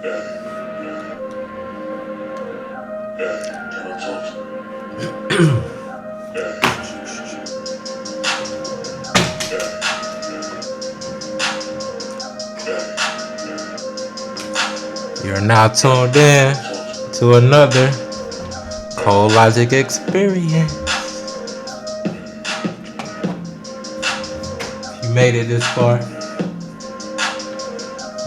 You're now tuned in to another ColeLogic experience. If you made it this far,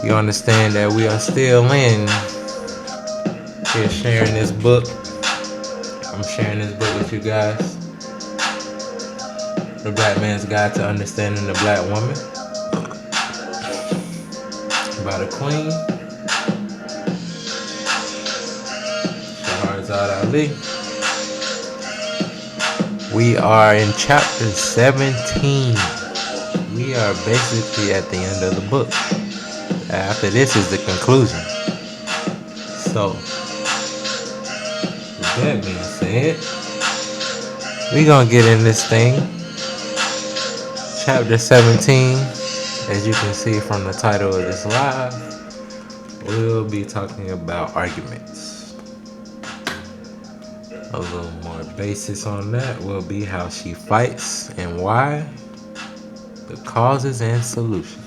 you understand that we are still in here sharing this book. I'm sharing this book with you guys. The Black Man's Guide to Understanding the Blackwoman by the Queen, Shahrazad Ali. We are in chapter 17. We are basically at the end of the book. After this is the conclusion. So, with that being said, we gonna get in this thing. Chapter 17, as you can see from the title of this live, we'll be talking about arguments. A little more basis on that will be how she fights and why, the causes and solutions.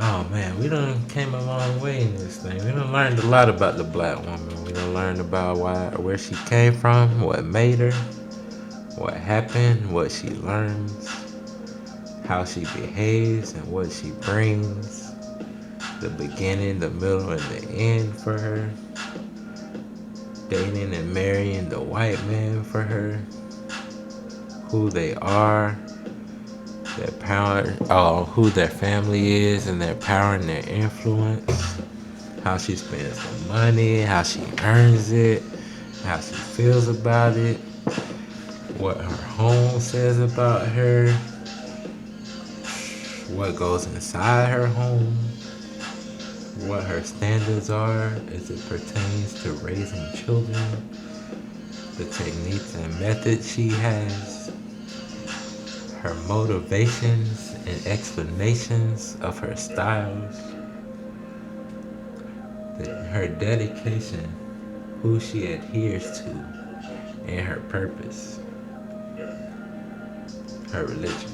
Oh man, we done came a long way in this thing. We done learned a lot about the black woman. We done learned about where she came from, what made her, what happened, what she learns, how she behaves and what she brings, the beginning, the middle, and the end for her, dating and marrying the white man for her, who they are, their power, who their family is and their power and their influence, how she spends the money, how she earns it, how she feels about it, what her home says about her, what goes inside her home, what her standards are as it pertains to raising children, the techniques and methods she has, her motivations and explanations of her styles, her dedication, who she adheres to, and her purpose, her religion,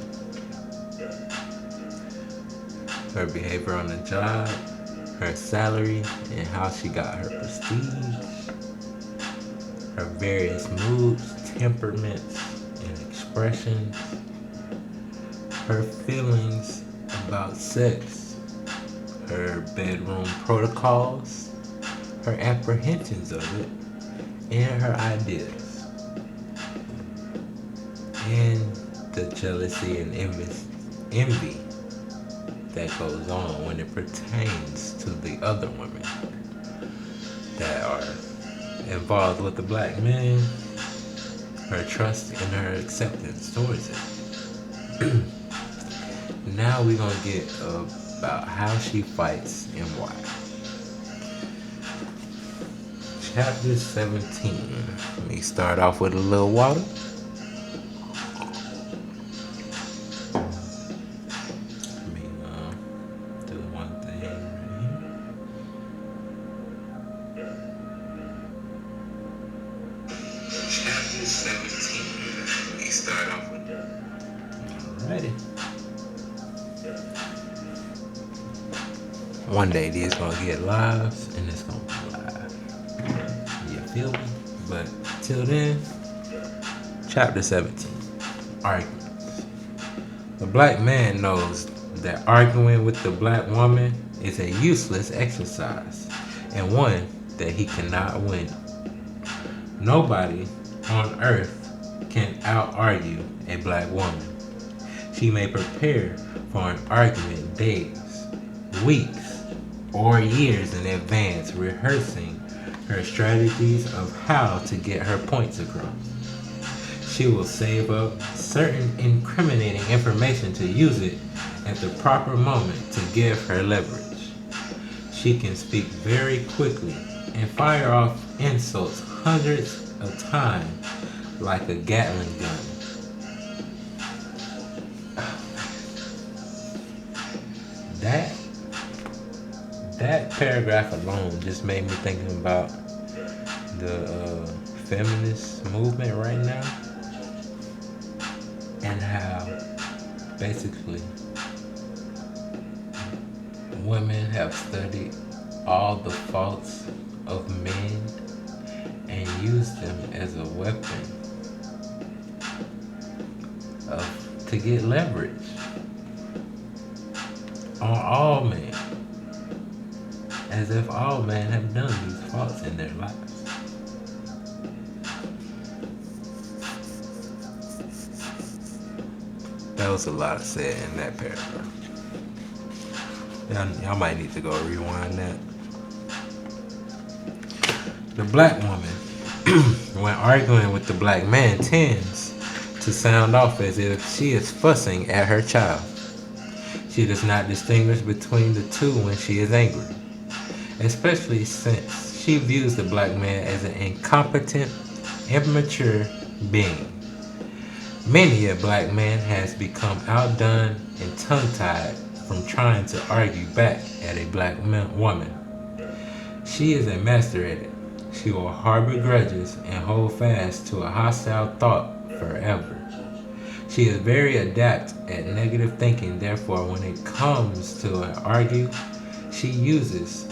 her behavior on the job, her salary and how she got her prestige, her various moods, temperaments, and expressions, her feelings about sex, her bedroom protocols, her apprehensions of it, and her ideas, and the jealousy and envy that goes on when it pertains to the other women that are involved with the black man, her trust and her acceptance towards it. Now we're gonna get about how she fights and why. Chapter 17. Let me start off with a little water. Let me do one thing right here. Chapter 17. Let me start off with that. Alrighty. One day these gonna get lives and it's gonna be live. You feel me? But till then, chapter 17. Arguments. The black man knows that arguing with the black woman is a useless exercise and one that he cannot win. Nobody on earth can out-argue a black woman. She may prepare for an argument days, weeks, or years in advance, rehearsing her strategies of how to get her points across. She will save up certain incriminating information to use it at the proper moment to give her leverage. She can speak very quickly and fire off insults hundreds of times like a Gatling gun. that paragraph alone just made me thinking about the feminist movement right now, and how basically women have studied all the faults of men and used them as a weapon to get leverage on all men, as if all men have done these faults in their lives. That was a lot said in that paragraph. Y'all might need to go rewind that. The black woman, when arguing with the black man, tends to sound off as if she is fussing at her child. She does not distinguish between the two when she is angry, especially since she views the black man as an incompetent, immature being. Many a black man has become outdone and tongue-tied from trying to argue back at a black woman. She is a master at it. She will harbor grudges and hold fast to a hostile thought forever. She is very adept at negative thinking, therefore when it comes to an argue, she uses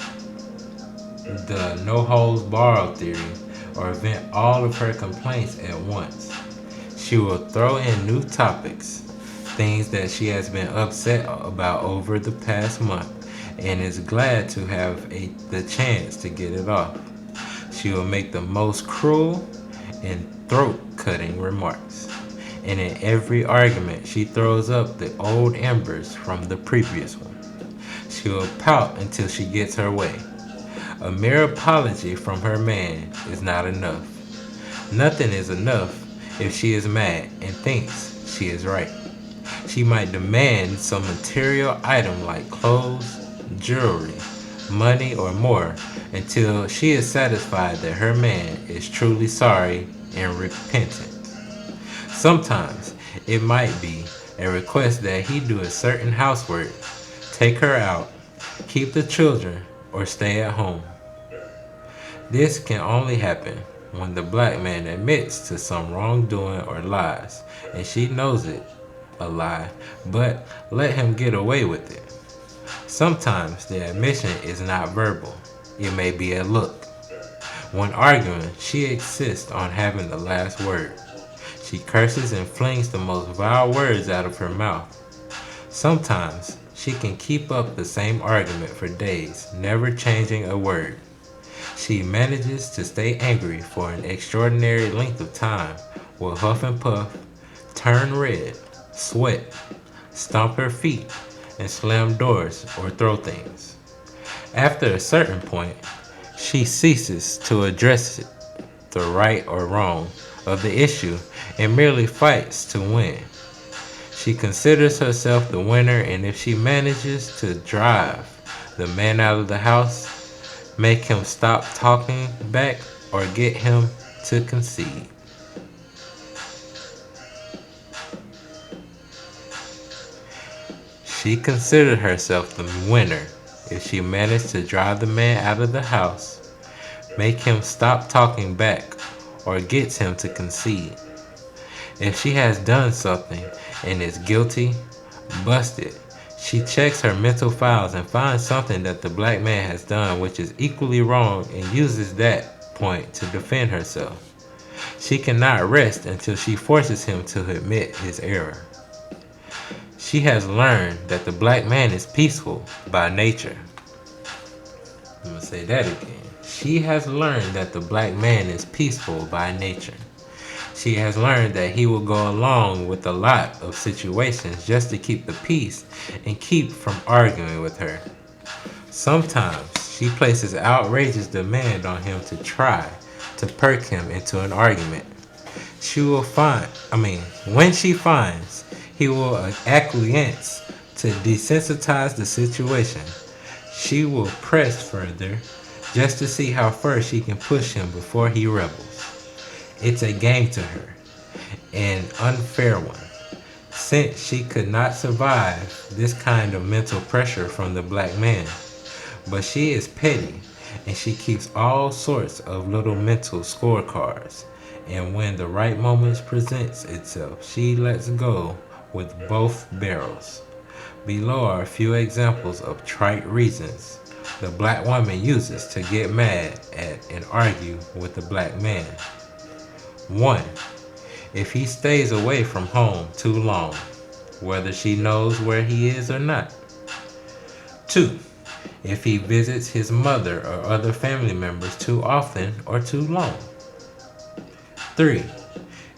the no holds barred theory or vent all of her complaints at once. She will throw in new topics, things that she has been upset about over the past month, and is glad to have the chance to get it off. She will make the most cruel and throat-cutting remarks, and in every argument she throws up the old embers from the previous one. She will pout until she gets her way. A mere apology from her man is not enough. Nothing is enough if she is mad and thinks she is right. She might demand some material item like clothes, jewelry, money, or more until she is satisfied that her man is truly sorry and repentant. Sometimes it might be a request that he do a certain housework, take her out, keep the children, or stay at home. This can only happen when the black man admits to some wrongdoing or lies, and she knows it, a lie, but let him get away with it. Sometimes the admission is not verbal. It may be a look. When arguing, she insists on having the last word. She curses and flings the most vile words out of her mouth. Sometimes she can keep up the same argument for days, never changing a word. She manages to stay angry for an extraordinary length of time, will huff and puff, turn red, sweat, stomp her feet, and slam doors or throw things. After a certain point, she ceases to address it, the right or wrong of the issue, and merely fights to win. She considers herself the winner, and if she manages to drive the man out of the house, make him stop talking back, or get him to concede. She considered herself the winner if she managed to drive the man out of the house, make him stop talking back, or gets him to concede. If she has done something and is guilty, busted, she checks her mental files and finds something that the black man has done which is equally wrong and uses that point to defend herself. She cannot rest until she forces him to admit his error. She has learned that the black man is peaceful by nature. I'm going to say that again. She has learned that the black man is peaceful by nature. She has learned that he will go along with a lot of situations just to keep the peace and keep from arguing with her. Sometimes she places outrageous demand on him to try to perk him into an argument. When she finds he will acquiesce to desensitize the situation, she will press further just to see how far she can push him before he rebels. It's a game to her, an unfair one, since she could not survive this kind of mental pressure from the black man. But she is petty, and she keeps all sorts of little mental scorecards. And when the right moment presents itself, she lets go with both barrels. Below are a few examples of trite reasons the black woman uses to get mad at and argue with the black man. 1. If he stays away from home too long, whether she knows where he is or not. 2. If he visits his mother or other family members too often or too long. 3.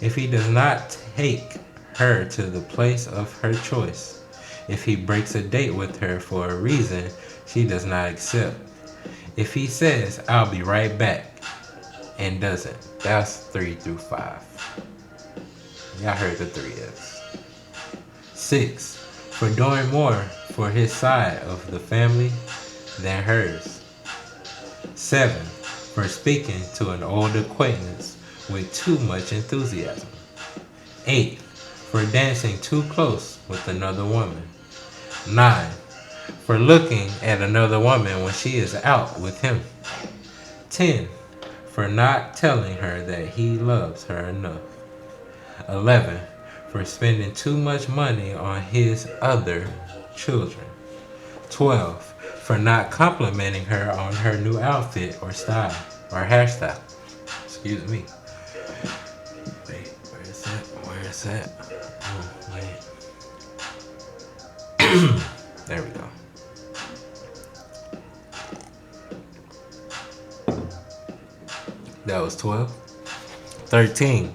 If he does not take her to the place of her choice. If he breaks a date with her for a reason she does not accept. If he says, "I'll be right back," and doesn't. That's 3 through 5. Y'all heard the 3 F's. 6. For doing more for his side of the family than hers. 7. For speaking to an old acquaintance with too much enthusiasm. 8. For dancing too close with another woman. 9. For looking at another woman when she is out with him. 10. For not telling her that he loves her enough. 11. For spending too much money on his other children. 12. For not complimenting her on her new outfit or style or hairstyle. Excuse me. Wait, where is that? Where is that? Oh, wait. There we go. That was 12. 13.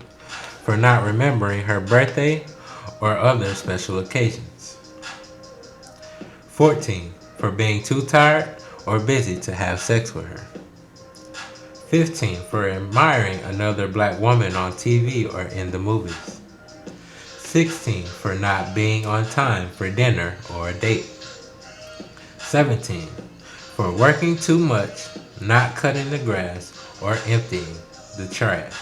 For not remembering her birthday or other special occasions. 14. For being too tired or busy to have sex with her. 15. For admiring another black woman on TV or in the movies. 16. For not being on time for dinner or a date. 17. For working too much, not cutting the grass, or emptying the trash.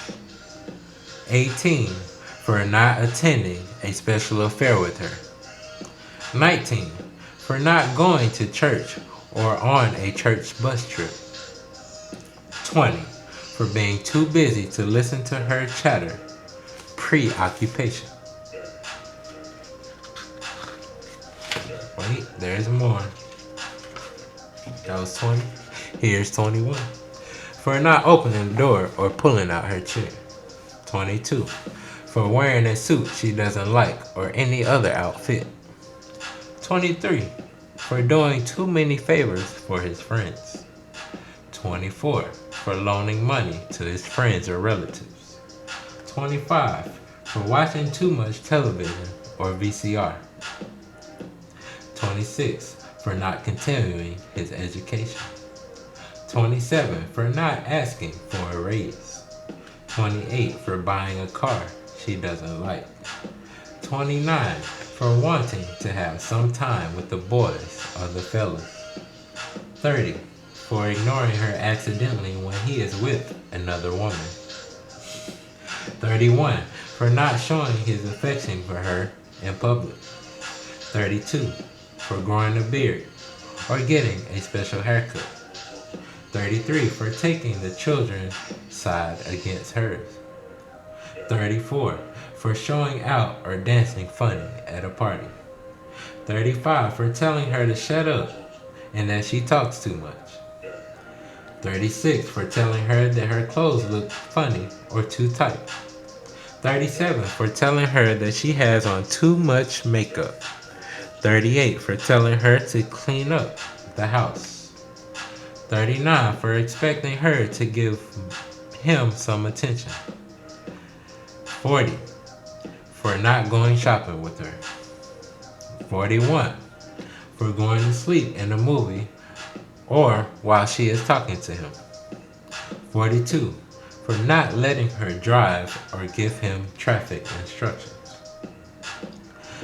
18. For not attending a special affair with her. 19. For not going to church or on a church bus trip. 20. For being too busy to listen to her chatter. Preoccupation. Wait, there's more. That was 20. Here's 21. For not opening the door or pulling out her chair. 22. For wearing a suit she doesn't like or any other outfit. 23. For doing too many favors for his friends. 24. For loaning money to his friends or relatives. 25. For watching too much television or VCR. 26. For not continuing his education. 27. For not asking for a raise. 28. For buying a car she doesn't like. 29. For wanting to have some time with the boys or the fellas. 30. For ignoring her accidentally when he is with another woman. 31. For not showing his affection for her in public. 32. For growing a beard or getting a special haircut. 33. For taking the children's side against hers. 34. For showing out or dancing funny at a party. 35. For telling her to shut up and that she talks too much. 36. For telling her that her clothes look funny or too tight. 37. For telling her that she has on too much makeup. 38. For telling her to clean up the house. 39. For expecting her to give him some attention. 40. For not going shopping with her. 41. For going to sleep in a movie or while she is talking to him. 42. For not letting her drive or give him traffic instructions.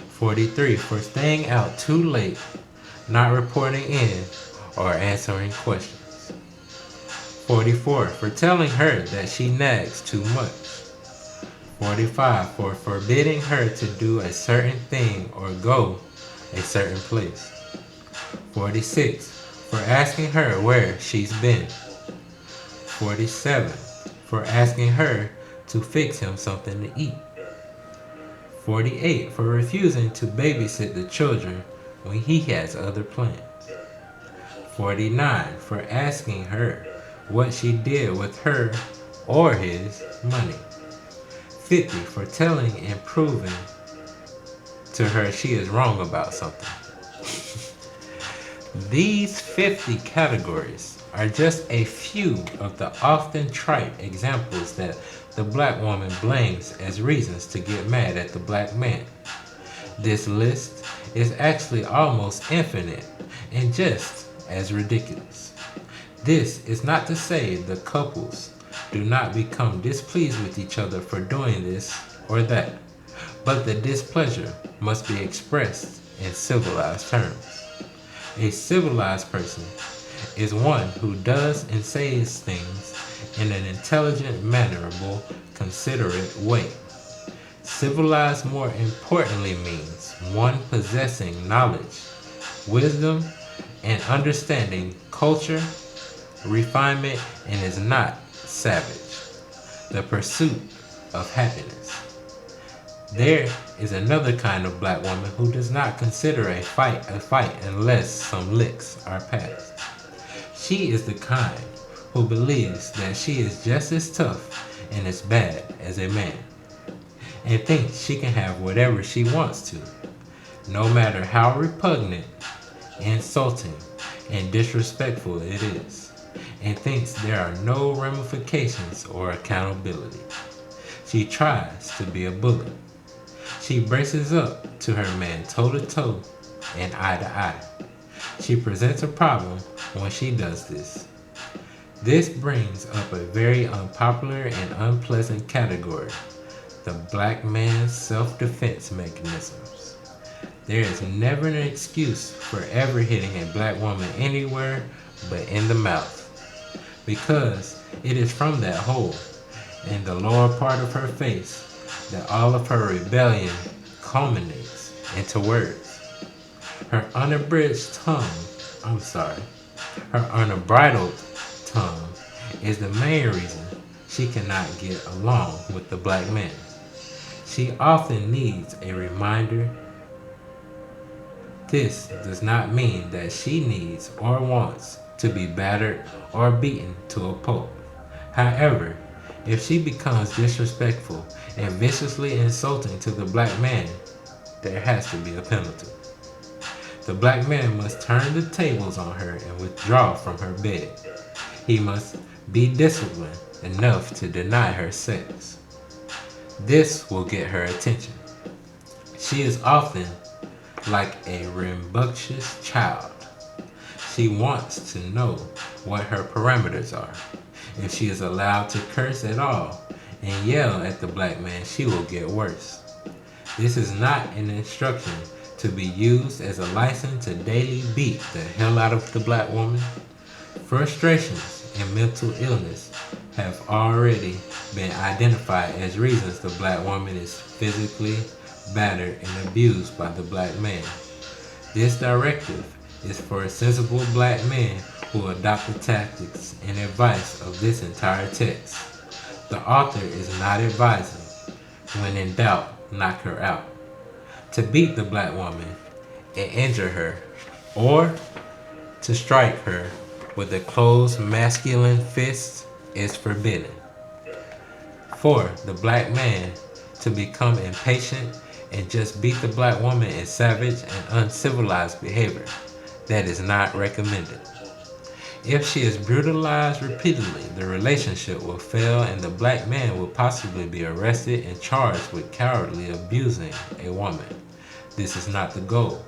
43. For staying out too late, not reporting in, or answering questions. 44. For telling her that she nags too much. 45. For forbidding her to do a certain thing or go a certain place. 46. for asking her where she's been. 47, for asking her to fix him something to eat. 48, for refusing to babysit the children when he has other plans. 49, for asking her what she did with her or his money. 50, for telling and proving to her she is wrong about something. These 50 categories are just a few of the often trite examples that the black woman blames as reasons to get mad at the black man. This list is actually almost infinite and just as ridiculous. This is not to say the couples do not become displeased with each other for doing this or that, but the displeasure must be expressed in civilized terms. A civilized person is one who does and says things in an intelligent, mannerable, considerate way. Civilized, more importantly, means one possessing knowledge, wisdom, and understanding culture, refinement, and is not savage. The pursuit of happiness. There is another kind of black woman who does not consider a fight unless some licks are passed. She is the kind who believes that she is just as tough and as bad as a man, and thinks she can have whatever she wants to, no matter how repugnant, insulting, and disrespectful it is, and thinks there are no ramifications or accountability. She tries to be a bully. She braces up to her man toe-to-toe and eye-to-eye. She presents a problem when she does this. This brings up a very unpopular and unpleasant category, the black man's self-defense mechanisms. There is never an excuse for ever hitting a black woman anywhere but in the mouth, because it is from that hole in the lower part of her face that all of her rebellion culminates into words. Her unabridged her unbridled tongue is the main reason she cannot get along with the black man. She often needs a reminder. This does not mean that she needs or wants to be battered or beaten to a pulp. However, if she becomes disrespectful and viciously insulting to the black man, there has to be a penalty. The black man must turn the tables on her and withdraw from her bed. He must be disciplined enough to deny her sex. This will get her attention. She is often like a rambunctious child. She wants to know what her parameters are. If she is allowed to curse at all and yell at the black man, she will get worse. This is not an instruction to be used as a license to daily beat the hell out of the black woman. Frustrations and mental illness have already been identified as reasons the black woman is physically battered and abused by the black man. This directive is for sensible black men who adopt the tactics and advice of this entire text. The author is not advising, when in doubt, knock her out. To beat the black woman and injure her, or to strike her with a closed masculine fist is forbidden. For the black man to become impatient and just beat the black woman in savage and uncivilized behavior that is not recommended. If she is brutalized repeatedly, the relationship will fail and the black man will possibly be arrested and charged with cowardly abusing a woman. This is not the goal.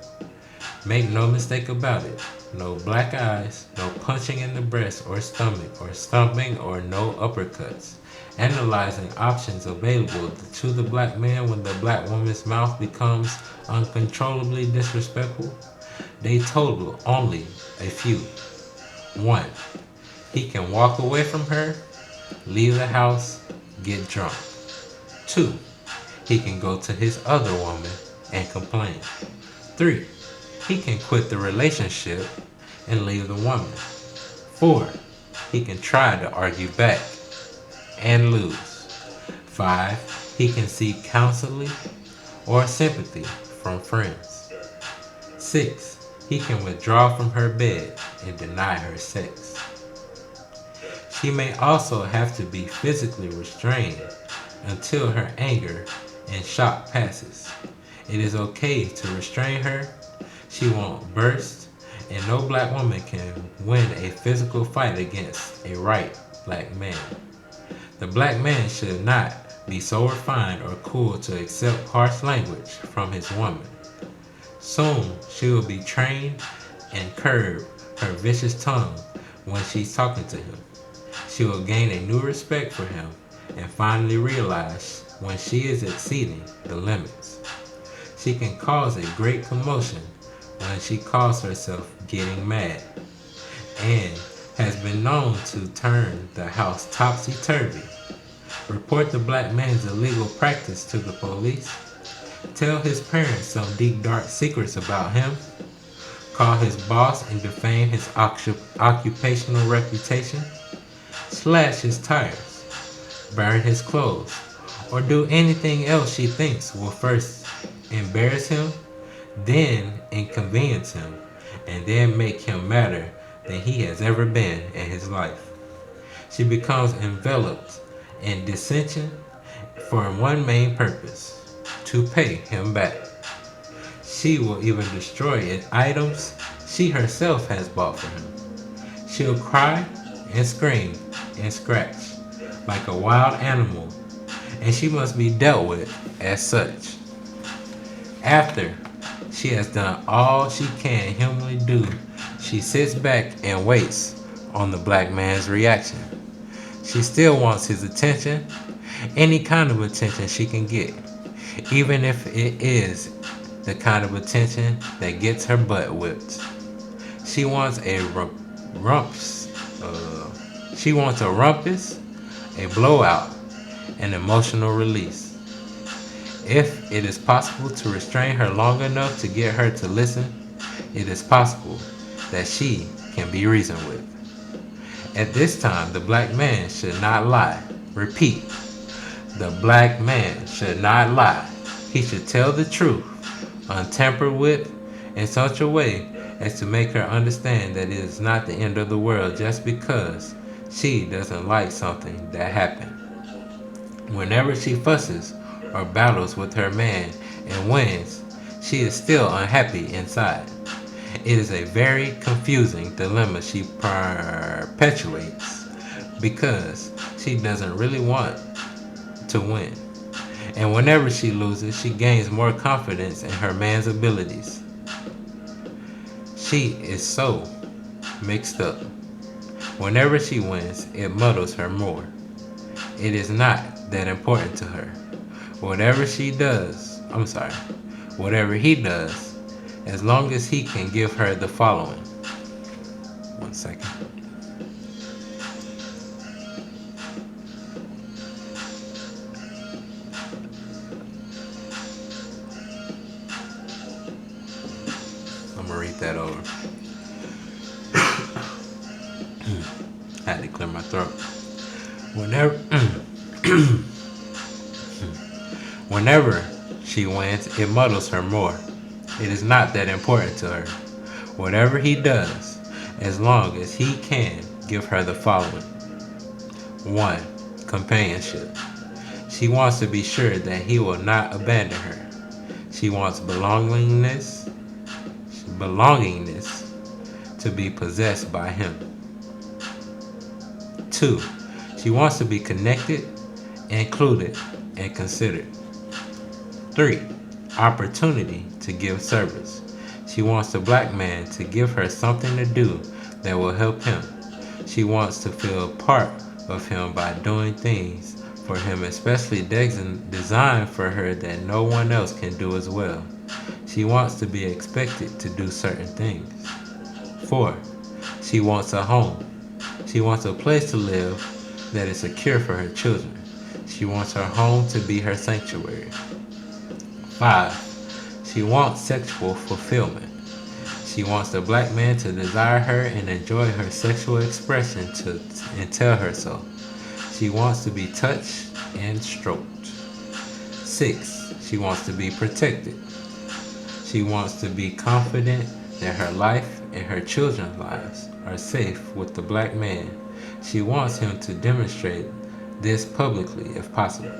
Make no mistake about it. No black eyes, no punching in the breast or stomach or stomping or no uppercuts. Analyzing options available to the black man when the black woman's mouth becomes uncontrollably disrespectful, they total only a few. 1. He can walk away from her, leave the house, get drunk. 2. He can go to his other woman and complain. 3. He can quit the relationship and leave the woman. 4. He can try to argue back and lose. 5. He can seek counseling or sympathy from friends. 6. He can withdraw from her bed and deny her sex. She may also have to be physically restrained until her anger and shock passes. It is okay to restrain her. She won't burst, and no black woman can win a physical fight against a right black man. The black man should not be so refined or cool to accept harsh language from his woman. Soon she will be trained and curb her vicious tongue when she's talking to him. She will gain a new respect for him and finally realize when she is exceeding the limits. She can cause a great commotion when she calls herself getting mad, and has been known to turn the house topsy-turvy. Report the black man's illegal practice to the police. Tell his parents some deep dark secrets about him. Call his boss and defame his occupational reputation. Slash his tires. Burn his clothes. Or do anything else she thinks will first embarrass him, then inconvenience him, and then make him madder than he has ever been in his life. She becomes enveloped in dissension for one main purpose: to pay him back. She will even destroy items she herself has bought for him. She'll cry and scream and scratch like a wild animal, and she must be dealt with as such. After she has done all she can humanly do, she sits back and waits on the black man's reaction. She still wants his attention, any kind of attention she can get, even if it is the kind of attention that gets her butt whipped. She wants a rumpus, a blowout, an emotional release. If it is possible to restrain her long enough to get her to listen, it is possible that she can be reasoned with. At this time, the black man should not lie. Repeat, the black man should not lie. He should tell the truth, untampered with, in such a way as to make her understand that it is not the end of the world just because she doesn't like something that happened. Whenever she fusses or battles with her man and wins, she is still unhappy inside. It is a very confusing dilemma she perpetuates because she doesn't really want to win. And whenever she loses, she gains more confidence in her man's abilities. She is so mixed up. Whenever she wins, it muddles her more. It is not that important to her. Whatever he does, as long as he can give her the following. 1 second. I'm gonna read that over. I had to clear my throat. Whenever she wins, it muddles her more. It is not that important to her. Whatever he does, as long as he can give her the following. 1. Companionship. She wants to be sure that he will not abandon her. She wants belongingness to be possessed by him. 2. She wants to be connected, included, and considered. 3. Opportunity to give service. She wants the black man to give her something to do that will help him. She wants to feel part of him by doing things for him, especially designed for her that no one else can do as well. She wants to be expected to do certain things. 4. She wants a home. She wants a place to live that is secure for her children. She wants her home to be her sanctuary. 5. She wants sexual fulfillment. She She wants the black man to desire her and enjoy her sexual expression and tell her so. She wants to be touched and stroked. 6. She wants to be protected. She wants to be confident that her life and her children's lives are safe with the black man. She wants him to demonstrate this publicly if possible.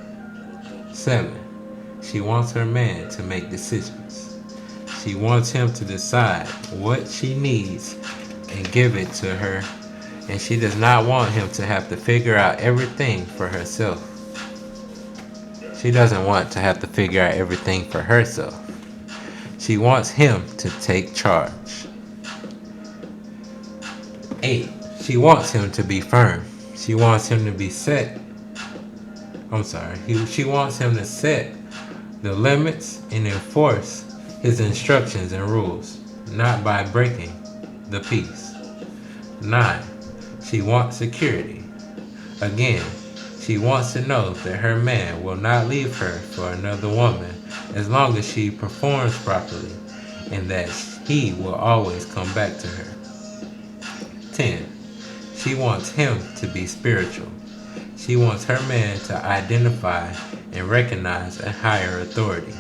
7. She wants her man to make decisions. She wants him to decide what she needs and give it to her, and she does not want him to have to figure out everything for herself. She doesn't want to have to figure out everything for herself. She wants him to take charge. 8. She wants him to be firm. She wants him to be set. She wants him to set the limits and enforce his instructions and rules, not by breaking the peace. 9. She wants security. Again, she wants to know that her man will not leave her for another woman as long as she performs properly, and that he will always come back to her. 10. She wants him to be spiritual. She wants her man to identify and recognize a higher authority,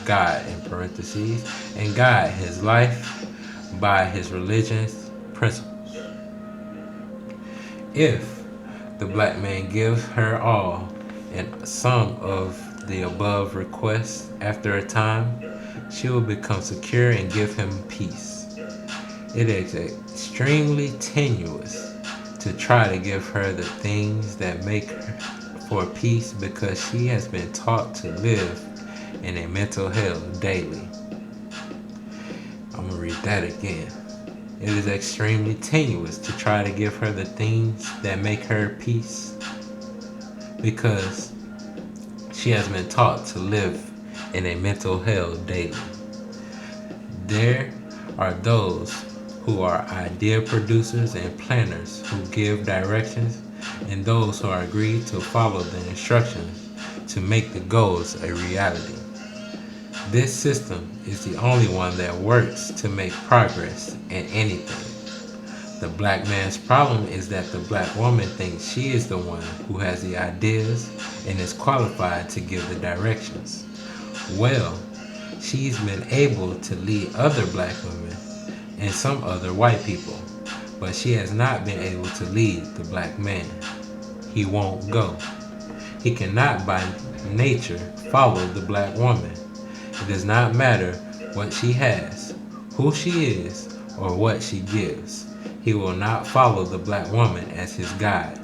God in parentheses, and guide his life by his religious principles. If the black man gives her all and some of the above requests, after a time, she will become secure and give him peace. It is extremely tenuous to try to give her the things that make for peace because she has been taught to live in a mental hell daily. I'm going to read that again. It is extremely tenuous to try to give her the things that make her peace because she has been taught to live in a mental hell daily. There are those who are idea producers and planners who give directions, and those who are agreed to follow the instructions to make the goals a reality. This system is the only one that works to make progress in anything. The black man's problem is that the black woman thinks she is the one who has the ideas and is qualified to give the directions. Well, she's been able to lead other black women and some other white people, but she has not been able to lead the black man. He won't go. He cannot by nature follow the black woman. It does not matter what she has, who she is, or what she gives. He will not follow the black woman as his guide.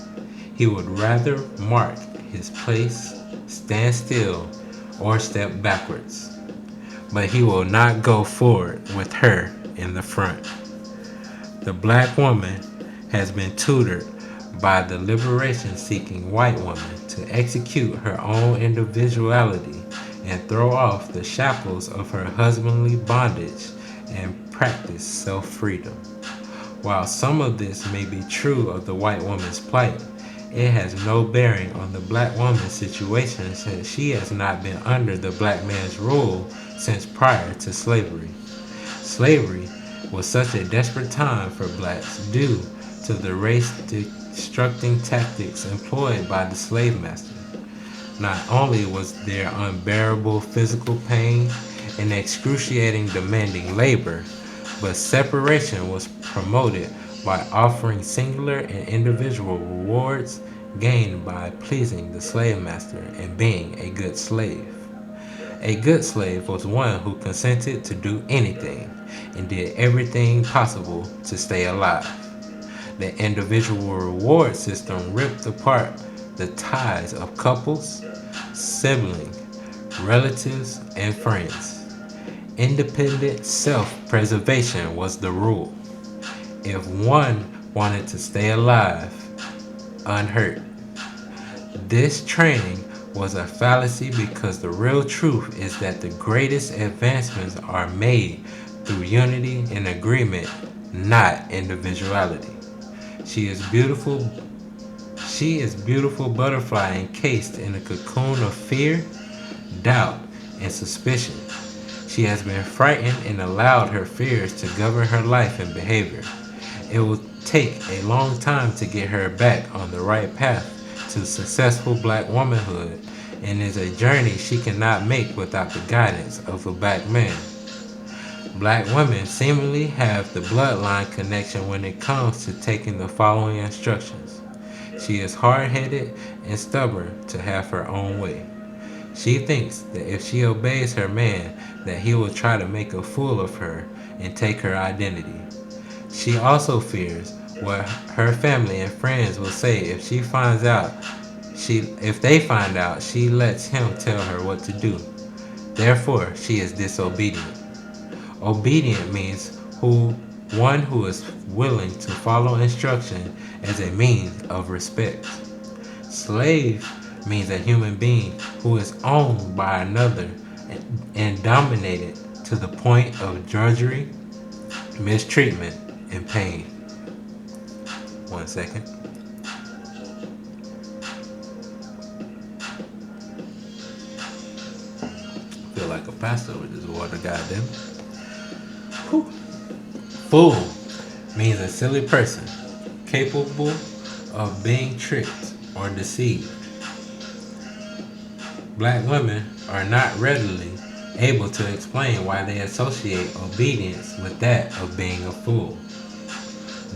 He would rather mark his place, stand still, or step backwards. But he will not go forward with her in the front. The black woman has been tutored by the liberation-seeking white woman to execute her own individuality and throw off the shackles of her husbandly bondage and practice self-freedom. While some of this may be true of the white woman's plight, it has no bearing on the black woman's situation since she has not been under the black man's rule since prior to slavery. Slavery was such a desperate time for blacks due to the race-destructing tactics employed by the slave master. Not only was there unbearable physical pain and excruciating demanding labor, but separation was promoted by offering singular and individual rewards gained by pleasing the slave master and being a good slave. A good slave was one who consented to do anything and did everything possible to stay alive. The individual reward system ripped apart the ties of couples, siblings, relatives, and friends. Independent self-preservation was the rule. If one wanted to stay alive, unhurt. This training was a fallacy because the real truth is that the greatest advancements are made through unity and agreement, not individuality. She is beautiful butterfly encased in a cocoon of fear, doubt, and suspicion. She has been frightened and allowed her fears to govern her life and behavior. It will take a long time to get her back on the right path to successful black womanhood, and is a journey she cannot make without the guidance of a black man. Black women seemingly have the bloodline connection when it comes to taking the following instructions. She is hard-headed and stubborn to have her own way. She thinks that if she obeys her man, that he will try to make a fool of her and take her identity. She also fears what her family and friends will say if she finds out. If they find out, she lets him tell her what to do. Therefore, she is disobedient. Obedient means one who is willing to follow instruction as a means of respect. Slave means a human being who is owned by another and dominated to the point of drudgery, mistreatment, and pain. 1 second. Feel like a pastor with this water, goddamn. Whew. Fool means a silly person, capable of being tricked or deceived. Black women are not readily able to explain why they associate obedience with that of being a fool,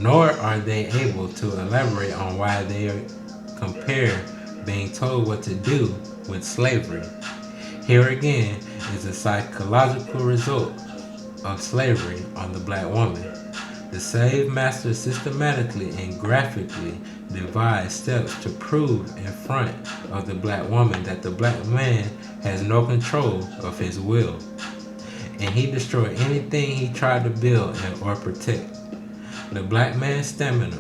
nor are they able to elaborate on why they compare being told what to do with slavery. Here again is a psychological result of slavery on the black woman. The slave master systematically and graphically devised steps to prove in front of the black woman that the black man has no control of his will, and he destroyed anything he tried to build or protect. The black man's stamina,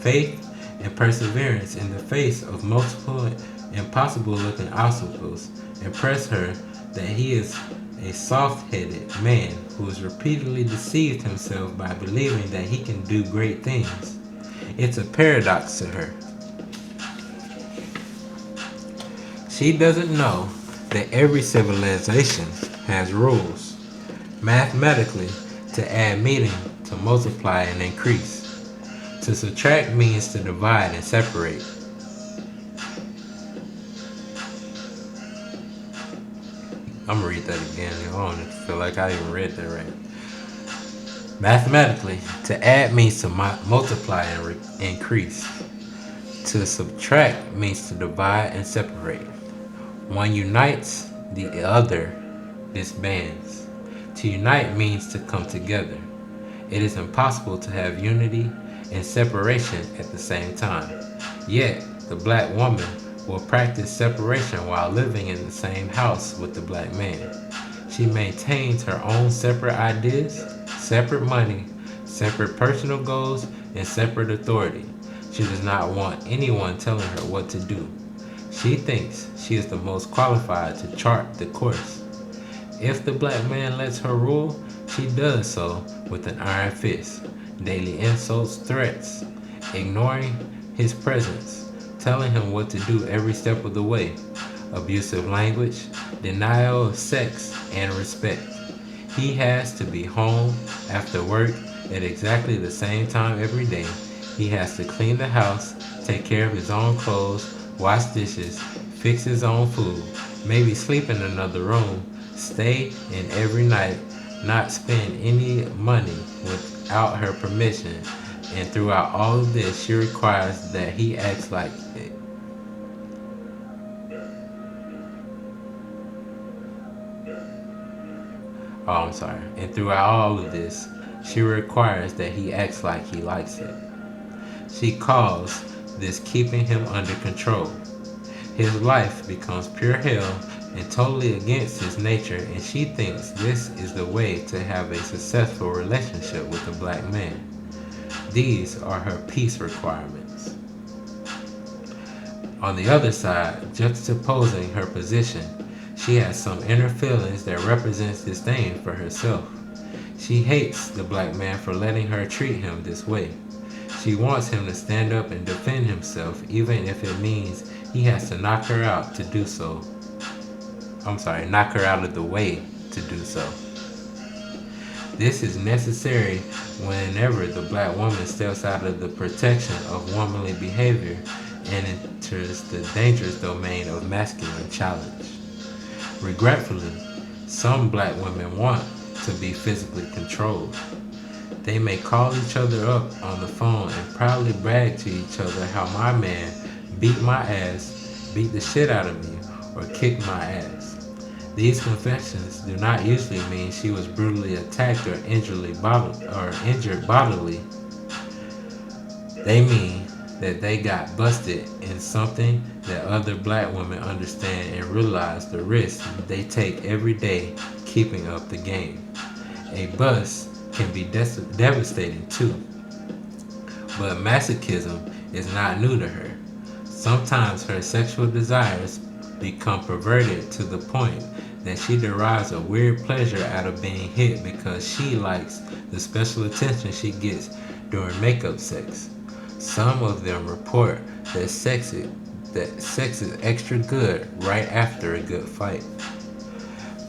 faith, and perseverance in the face of multiple impossible-looking obstacles impress her that he is a soft-headed man who has repeatedly deceived himself by believing that he can do great things. It's a paradox to her. She doesn't know that every civilization has rules. Mathematically, to add meaning, to multiply and increase. To subtract means to divide and separate. I'm gonna read that again. I don't feel like I even read that right. Mathematically, to add means to multiply and increase. To subtract means to divide and separate. One unites, the other disbands. To unite means to come together. It is impossible to have unity and separation at the same time. Yet, the black woman will practice separation while living in the same house with the black man. She maintains her own separate ideas, separate money, separate personal goals, and separate authority. She does not want anyone telling her what to do. She thinks she is the most qualified to chart the course. If the black man lets her rule, she does so with an iron fist, daily insults, threats, ignoring his presence, telling him what to do every step of the way, abusive language, denial of sex and respect. He has to be home after work at exactly the same time every day. He has to clean the house, take care of his own clothes, wash dishes, fix his own food, maybe sleep in another room, stay in every night, not spend any money without her permission, and throughout all of this, she requires that he acts like it. And throughout all of this, she requires that he acts like he likes it. She calls this keeping him under control. His life becomes pure hell and totally against his nature, and she thinks this is the way to have a successful relationship with a black man. These are her peace requirements. On the other side, juxtaposing her position, she has some inner feelings that represents disdain for herself. She hates the black man for letting her treat him this way. She wants him to stand up and defend himself, even if it means he has to knock her out to do so. Knock her out of the way to do so. This is necessary whenever the black woman steps out of the protection of womanly behavior and enters the dangerous domain of masculine challenge. Regretfully, some black women want to be physically controlled. They may call each other up on the phone and proudly brag to each other how my man beat my ass, beat the shit out of me, or kicked my ass. These confessions do not usually mean she was brutally attacked or injured bodily. They mean that they got busted in something that other black women understand and realize the risk they take every day keeping up the game. A bust can be devastating too. But masochism is not new to her. Sometimes her sexual desires become perverted to the point that she derives a weird pleasure out of being hit because she likes the special attention she gets during makeup sex. Some of them report that sex is extra good right after a good fight.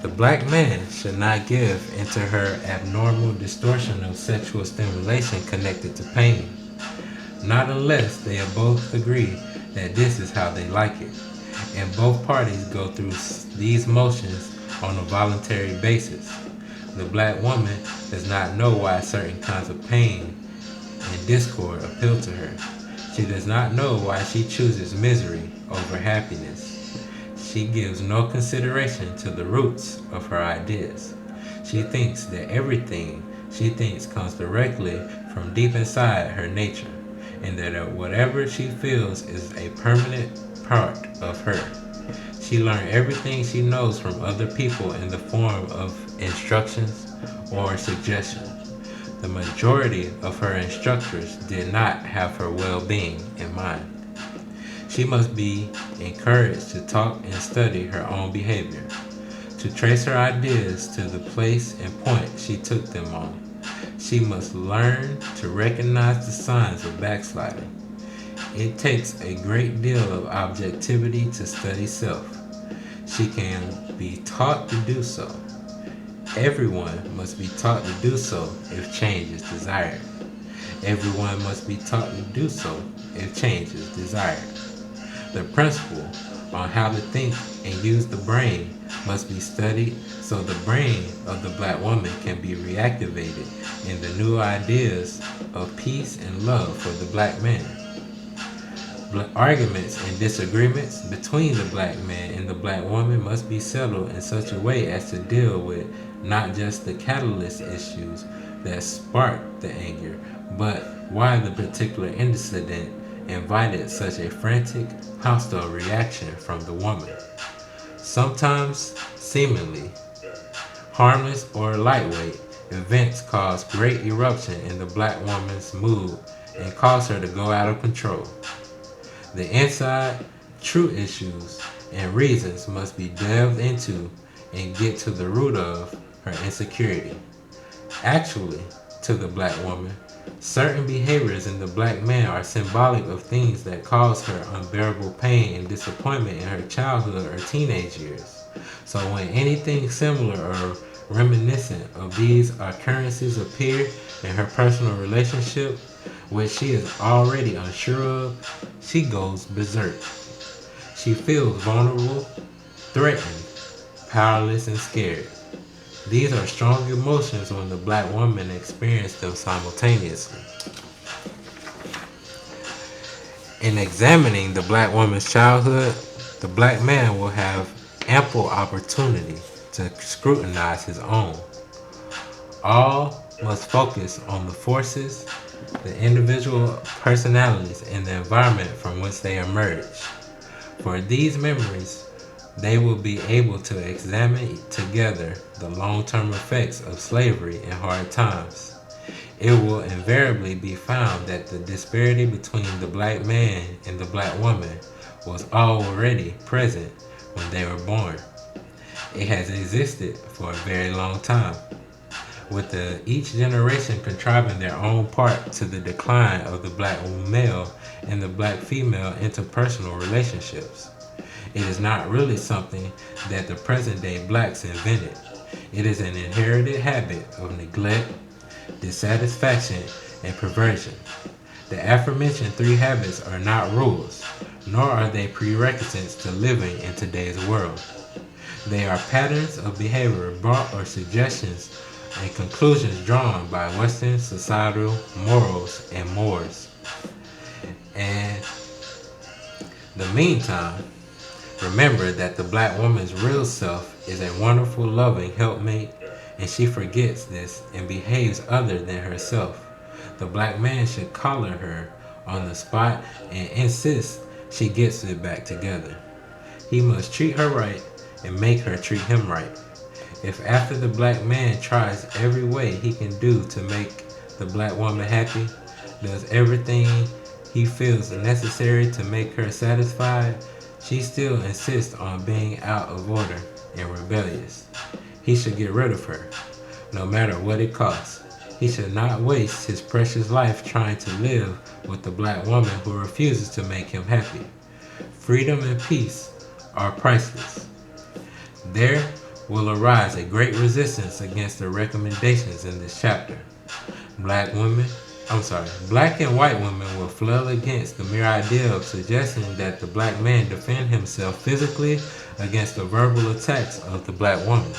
The black man should not give into her abnormal distortion of sexual stimulation connected to pain, not unless they have both agreed that this is how they like it, and both parties go through these motions on a voluntary basis. The black woman does not know why certain kinds of pain and discord appeal to her. She does not know why she chooses misery over happiness. She gives no consideration to the roots of her ideas. She thinks that everything she thinks comes directly from deep inside her nature, and that whatever she feels is a permanent part of her. She learned everything she knows from other people in the form of instructions or suggestions. The majority of her instructors did not have her well-being in mind. She must be encouraged to talk and study her own behavior, to trace her ideas to the place and point she took them on. She must learn to recognize the signs of backsliding. It takes a great deal of objectivity to study self. She can be taught to do so. Everyone must be taught to do so if change is desired. Everyone must be taught to do so if change is desired. The principle on how to think and use the brain must be studied so the brain of the black woman can be reactivated in the new ideas of peace and love for the black man. Arguments and disagreements between the black man and the black woman must be settled in such a way as to deal with not just the catalyst issues that sparked the anger, but why the particular incident invited such a frantic, hostile reaction from the woman. Sometimes, seemingly harmless or lightweight events cause great eruption in the black woman's mood and cause her to go out of control. The inside, true issues and reasons must be delved into and get to the root of her insecurity. Actually, to the black woman, certain behaviors in the black man are symbolic of things that cause her unbearable pain and disappointment in her childhood or teenage years. So when anything similar or reminiscent of these occurrences appear in her personal relationship, which she is already unsure of, she goes berserk. She feels vulnerable, threatened, powerless, and scared. These are strong emotions when the black woman experiences them simultaneously. In examining the black woman's childhood, the black man will have ample opportunity to scrutinize his own. All must focus on the forces, the individual personalities, and the environment from which they emerge. For these memories, they will be able to examine together the long-term effects of slavery in hard times. It will invariably be found that the disparity between the black man and the black woman was already present when they were born. It has existed for a very long time, with each generation contriving their own part to the decline of the black male and the black female interpersonal relationships. It is not really something that the present day blacks invented. It is an inherited habit of neglect, dissatisfaction, and perversion. The aforementioned three habits are not rules, nor are they prerequisites to living in today's world. They are patterns of behavior brought or suggestions and conclusions drawn by Western societal morals and mores. And in the meantime, remember that the black woman's real self is a wonderful, loving helpmate, and she forgets this and behaves other than herself. The black man should collar her on the spot and insist she gets it back together. He must treat her right and make her treat him right. If after the black man tries every way he can do to make the black woman happy, does everything he feels necessary to make her satisfied, she still insists on being out of order and rebellious, he should get rid of her, no matter what it costs. He should not waste his precious life trying to live with the black woman who refuses to make him happy. Freedom and peace are priceless. There will arise a great resistance against the recommendations in this chapter. Black and white women will flull against the mere idea of suggesting that the black man defend himself physically against the verbal attacks of the black woman.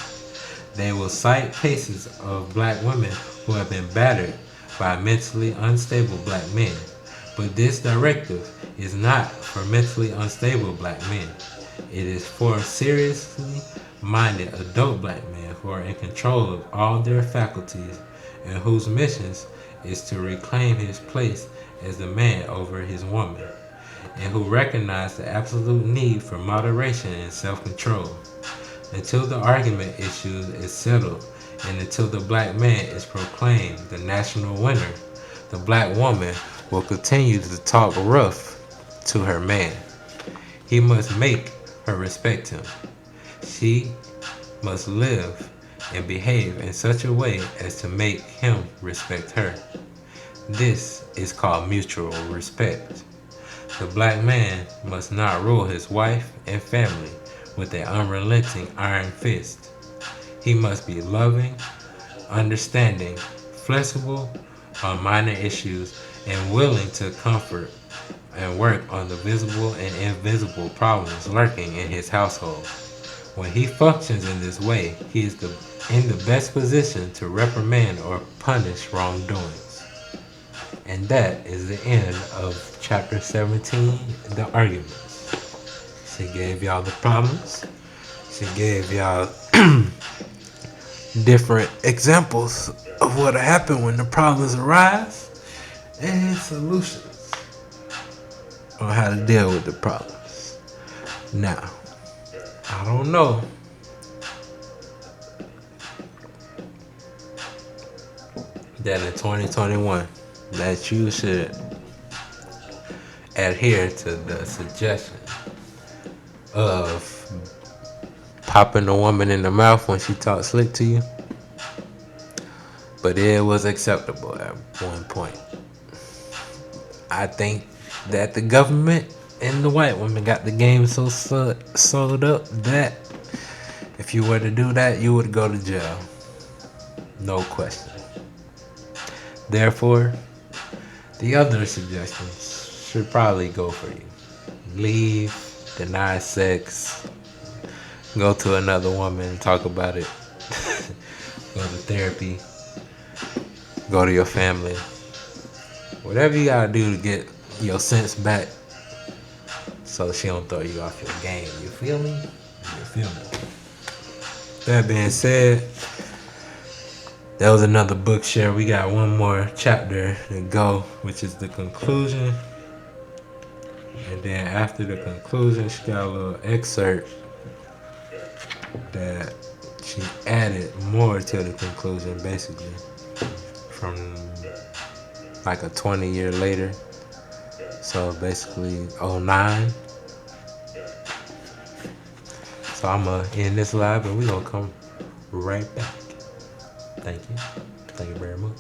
They will cite cases of black women who have been battered by mentally unstable black men. But this directive is not for mentally unstable black men. It is for seriously minded adult black men who are in control of all their faculties and whose missions is to reclaim his place as the man over his woman, and who recognize the absolute need for moderation and self-control. Until the argument issue is settled and until the black man is proclaimed the national winner, the black woman will continue to talk rough to her man. He must make her respect him. She must live and behave in such a way as to make him respect her. This is called mutual respect. The black man must not rule his wife and family with an unrelenting iron fist. He must be loving, understanding, flexible on minor issues, and willing to comfort and work on the visible and invisible problems lurking in his household. When he functions in this way, he is in the best position to reprimand or punish wrongdoings. And that is the end of chapter 17, the arguments. She gave y'all the problems. She gave y'all different examples of what happened when the problems arise and solutions on how to deal with the problems. Now, I don't know that in 2021 that you should adhere to the suggestion of popping a woman in the mouth when she talks slick to you, but it was acceptable at one point. I think that the government and the white women got the game so sold up that if you were to do that, you would go to jail. No question. Therefore, the other suggestions should probably go for you. Leave, deny sex, go to another woman, talk about it, go to therapy, go to your family. Whatever you gotta do to get your sense back so she don't throw you off your game. You feel me? You feel me? That being said, that was another BookShare. We got one more chapter to go, which is the conclusion. And then after the conclusion, she got a little excerpt that she added more to the conclusion, basically, from like a 20-year later. So basically 09. So I'm going to end this live and we're going to come right back. Thank you. Thank you very much.